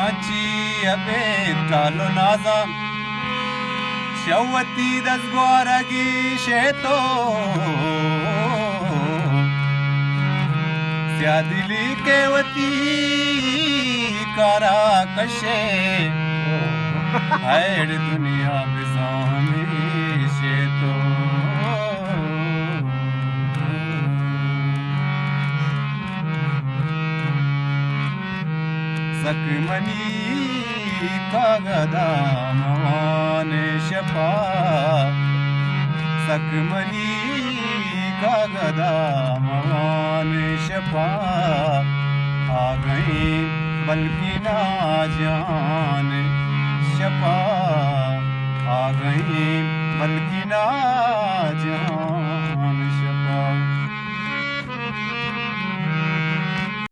काची अबे कालो नाजा शवती दसगोरगी शेतो त्या दिली केवती करा कशे हैड दुनिया बिसामी शेतो सकमनी कागदा मवाने शपा सकमनी कागदा मवाने शपा आ गई बल्कि ना जान शपा आ गई बल्कि ना जान